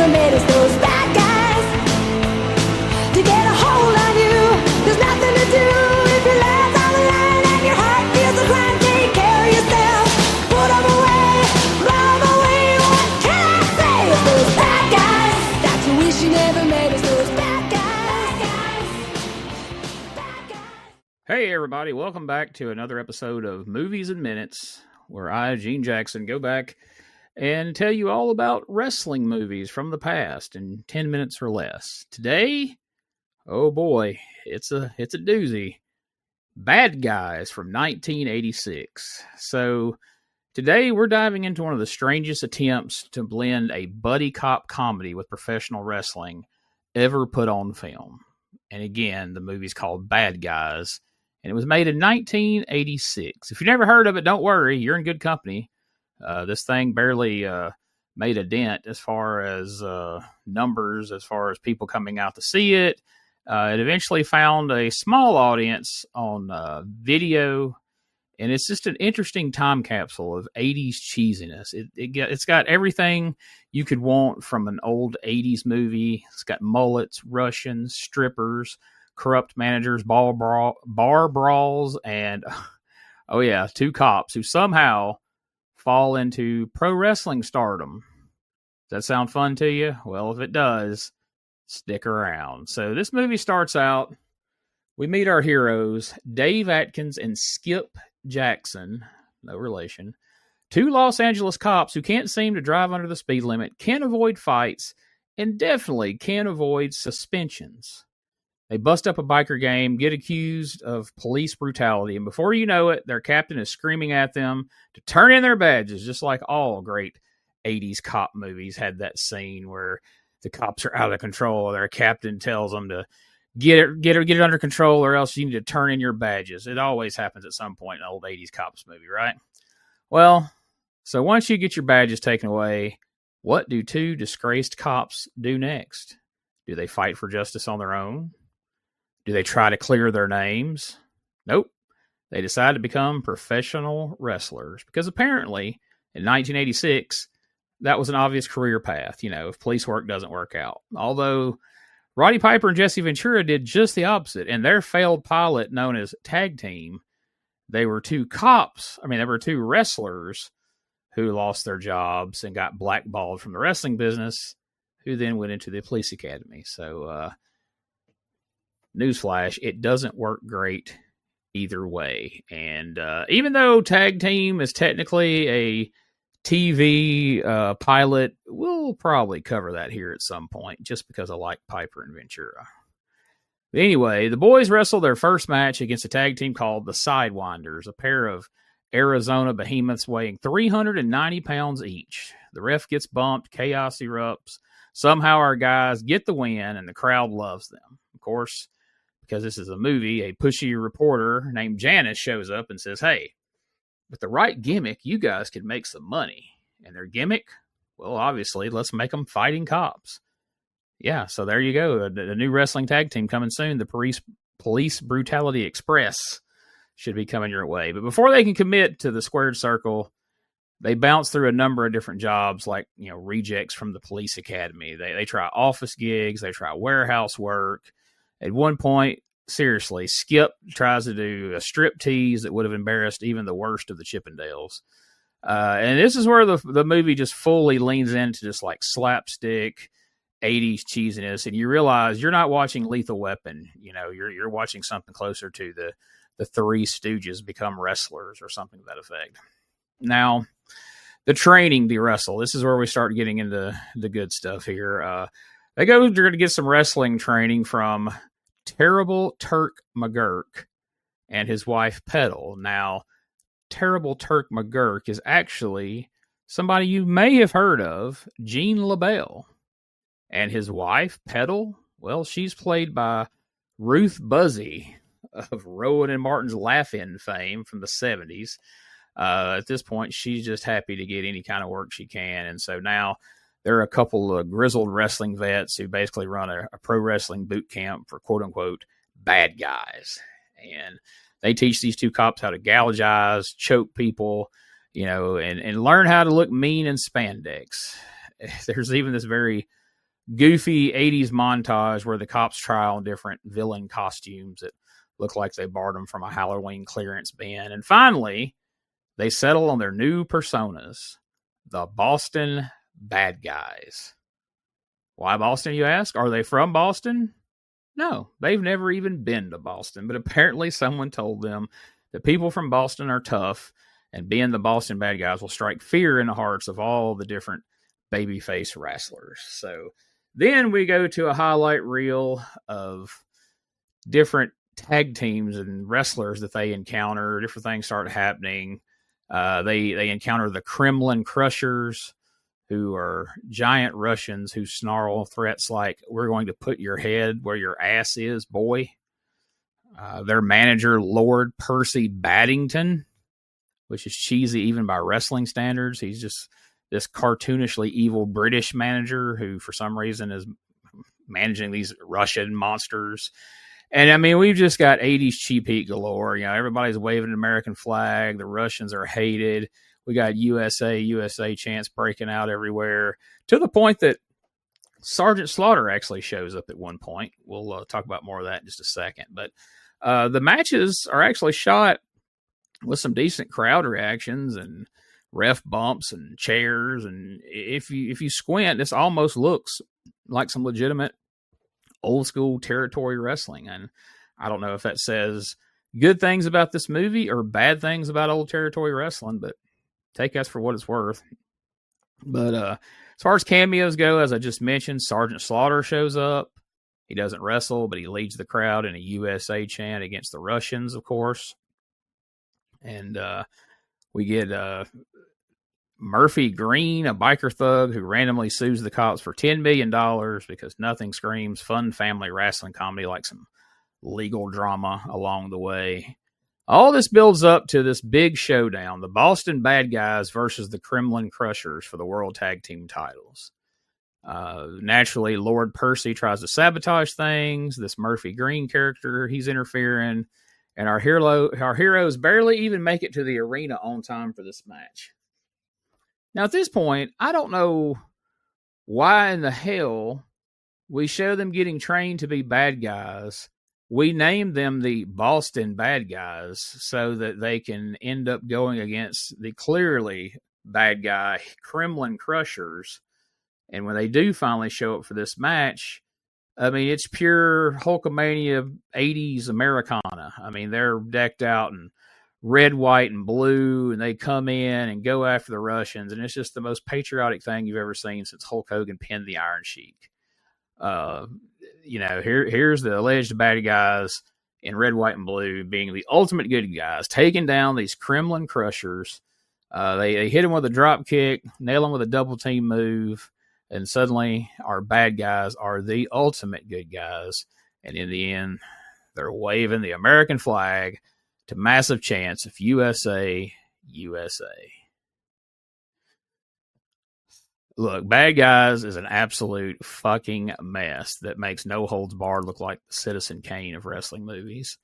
never made us those bad guys. To get a hold on you, there's nothing to do. If your legs on the line and your heart feels the grind, take care of yourself. Put them away, blow them away. What can I say? It's those bad guys that you wish you never made us those bad guys. Hey everybody, welcome back to another episode of Movies in Minutes, where I, Gene Jackson, go back and tell you all about wrestling movies from the past in 10 minutes or less. Today, oh boy, it's a doozy. Bad Guys from 1986. So today we're diving into one of the strangest attempts to blend a buddy cop comedy with professional wrestling ever put on film. And again, the movie's called Bad Guys, and it was made in 1986. If you've never heard of it, don't worry, you're in good company. This thing barely made a dent as far as numbers, as far as people coming out to see it. It eventually found a small audience on video, and it's just an interesting time capsule of 80s cheesiness. It's got everything you could want from an old 80s movie. It's got mullets, Russians, strippers, corrupt managers, bar brawls, and, oh yeah, two cops who somehow fall into pro wrestling stardom. Does that sound fun to you? Well, if it does, stick around. So this movie starts out, we meet our heroes, Dave Atkins and Skip Jackson, no relation, two Los Angeles cops who can't seem to drive under the speed limit, can't avoid fights, and definitely can't avoid suspensions. They bust up a biker game, get accused of police brutality, and before you know it, their captain is screaming at them to turn in their badges, just like all great 80s cop movies had that scene where the cops are out of control. Their captain tells them to get it under control, or else you need to turn in your badges. It always happens at some point in an old 80s cops movie, right? Well, so once you get your badges taken away, what do two disgraced cops do next? Do they fight for justice on their own? Do they try to clear their names? Nope. They decide to become professional wrestlers because apparently in 1986, that was an obvious career path, if police work doesn't work out. Although Roddy Piper and Jesse Ventura did just the opposite. In their failed pilot known as Tag Team, they were two wrestlers who lost their jobs and got blackballed from the wrestling business, who then went into the police academy. So, newsflash, it doesn't work great either way. And even though Tag Team is technically a TV pilot, we'll probably cover that here at some point, just because I like Piper and Ventura. But anyway, the boys wrestle their first match against a tag team called the Sidewinders, a pair of Arizona behemoths weighing 390 pounds each. The ref gets bumped, chaos erupts. Somehow our guys get the win, and the crowd loves them. Of course, because this is a movie, a pushy reporter named Janice shows up and says, hey, with the right gimmick, you guys could make some money. And their gimmick? Well, obviously, let's make them fighting cops. Yeah, so there you go. The new wrestling tag team coming soon. The Police Brutality Express should be coming your way. But before they can commit to the squared circle, they bounce through a number of different jobs, like, rejects from the police academy. They try office gigs. They try warehouse work. At one point, seriously, Skip tries to do a strip tease that would have embarrassed even the worst of the Chippendales. And this is where the movie just fully leans into just like slapstick 80s cheesiness, and you realize you're not watching Lethal Weapon. You're watching something closer to the Three Stooges become wrestlers or something to that effect. Now, the training to wrestle. This is where we start getting into the good stuff here. They're going to get some wrestling training from Terrible Turk McGurk and his wife Petal. Now, Terrible Turk McGurk is actually somebody you may have heard of, Gene LaBelle. And his wife, Petal, well, she's played by Ruth Buzzy of Rowan and Martin's Laugh-In fame from the 70s. At this point, she's just happy to get any kind of work she can. And so now there are a couple of grizzled wrestling vets who basically run a pro wrestling boot camp for quote-unquote bad guys. And they teach these two cops how to gouge eyes, choke people, and learn how to look mean in spandex. There's even this very goofy 80s montage where the cops try on different villain costumes that look like they borrowed them from a Halloween clearance bin. And finally, they settle on their new personas, the Boston bad guys. Why Boston, you ask? Are they from Boston? No, they've never even been to Boston, but apparently someone told them that people from Boston are tough, and being the Boston bad guys will strike fear in the hearts of all the different babyface wrestlers. So then we go to a highlight reel of different tag teams and wrestlers that they encounter. Different things start happening. They encounter the Kremlin Crushers, who are giant Russians who snarl threats like, "We're going to put your head where your ass is, boy." Their manager, Lord Percy Baddington, which is cheesy even by wrestling standards. He's just this cartoonishly evil British manager who, for some reason, is managing these Russian monsters. And I mean, we've just got 80s cheap heat galore. You know, everybody's waving an American flag. The Russians are hated. We got USA, USA chants breaking out everywhere, to the point that Sergeant Slaughter actually shows up at one point. We'll talk about more of that in just a second. But the matches are actually shot with some decent crowd reactions and ref bumps and chairs. And if you squint, this almost looks like some legitimate old school territory wrestling. And I don't know if that says good things about this movie or bad things about old territory wrestling, but take us for what it's worth. But as far as cameos go, as I just mentioned, Sergeant Slaughter shows up. He doesn't wrestle, but he leads the crowd in a USA chant against the Russians, of course. And we get Murphy Green, a biker thug who randomly sues the cops for $10 million because nothing screams fun family wrestling comedy like some legal drama along the way. All this builds up to this big showdown, the Boston Bad Guys versus the Kremlin Crushers for the World Tag Team titles. Naturally, Lord Percy tries to sabotage things. This Murphy Green character, he's interfering. And our heroes barely even make it to the arena on time for this match. Now, at this point, I don't know why in the hell we show them getting trained to be bad guys. We name them the Boston Bad Guys so that they can end up going against the clearly bad guy Kremlin Crushers. And when they do finally show up for this match, I mean, it's pure Hulkamania 80s Americana. I mean, they're decked out in red, white, and blue, and they come in and go after the Russians, and it's just the most patriotic thing you've ever seen since Hulk Hogan pinned the Iron Sheik. You know, here's the alleged bad guys in red, white, and blue being the ultimate good guys, taking down these Kremlin Crushers. They hit him with a drop kick, nail him with a double team move, and suddenly our bad guys are the ultimate good guys. And in the end, they're waving the American flag to massive chants of USA, USA. Look, Bad Guys is an absolute fucking mess that makes No Holds Barred look like the Citizen Kane of wrestling movies.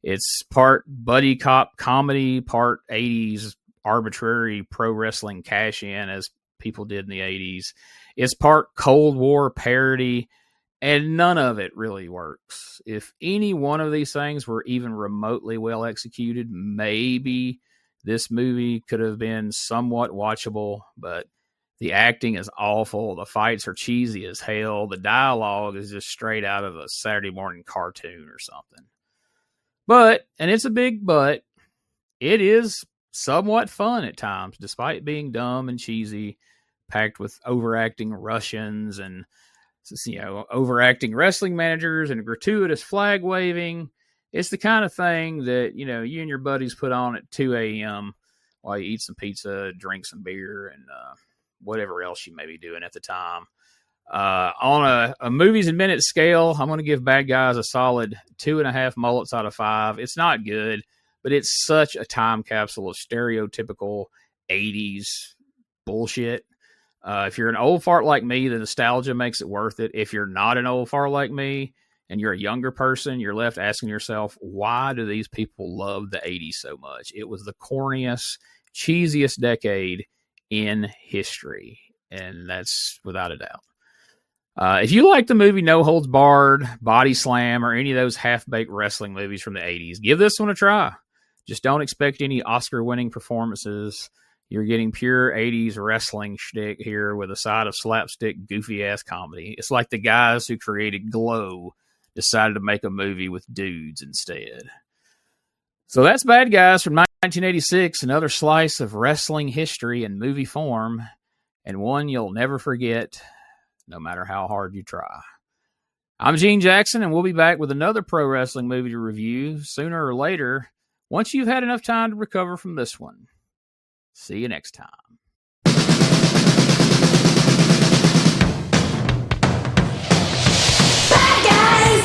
It's part buddy cop comedy, part 80s arbitrary pro wrestling cash-in, as people did in the 80s. It's part Cold War parody, and none of it really works. If any one of these things were even remotely well executed, maybe this movie could have been somewhat watchable, but the acting is awful. The fights are cheesy as hell. The dialogue is just straight out of a Saturday morning cartoon or something. But, and it's a big but, it is somewhat fun at times, despite being dumb and cheesy, packed with overacting Russians and, you know, overacting wrestling managers and gratuitous flag waving. It's the kind of thing that, you know, you and your buddies put on at 2 a.m. while you eat some pizza, drink some beer, and whatever else you may be doing at the time. On a movies and minutes scale, I'm going to give Bad Guys a solid 2.5 mullets out of 5. It's not good, but it's such a time capsule of stereotypical 80s bullshit. If you're an old fart like me, the nostalgia makes it worth it. If you're not an old fart like me and you're a younger person, you're left asking yourself, why do these people love the 80s so much? It was the corniest, cheesiest decade in history, and that's without a doubt. If you like the movie No Holds Barred, Body Slam, or any of those half-baked wrestling movies from the 80s, give this one a try. Just don't expect any Oscar-winning performances. You're getting pure 80s wrestling shtick here with a side of slapstick, goofy-ass comedy. It's like the guys who created Glow decided to make a movie with dudes instead. So that's Bad Guys from 1986, another slice of wrestling history in movie form, and one you'll never forget, no matter how hard you try. I'm Gene Jackson, and we'll be back with another pro wrestling movie to review sooner or later, once you've had enough time to recover from this one. See you next time. Bad guys!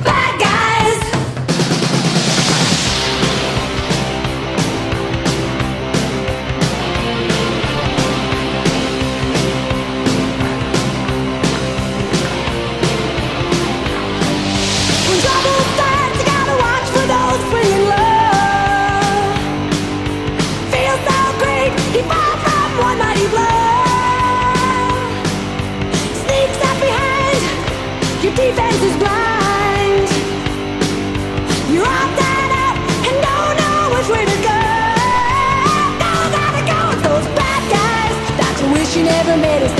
Bad guys! When trouble starts, you gotta watch for those bringing love. Feels so great, he falls from one mighty blow. Sneaks up behind, your defense is blind. You're all tied up and don't know which way to go. Know gotta go with those bad guys that you wish you never met us.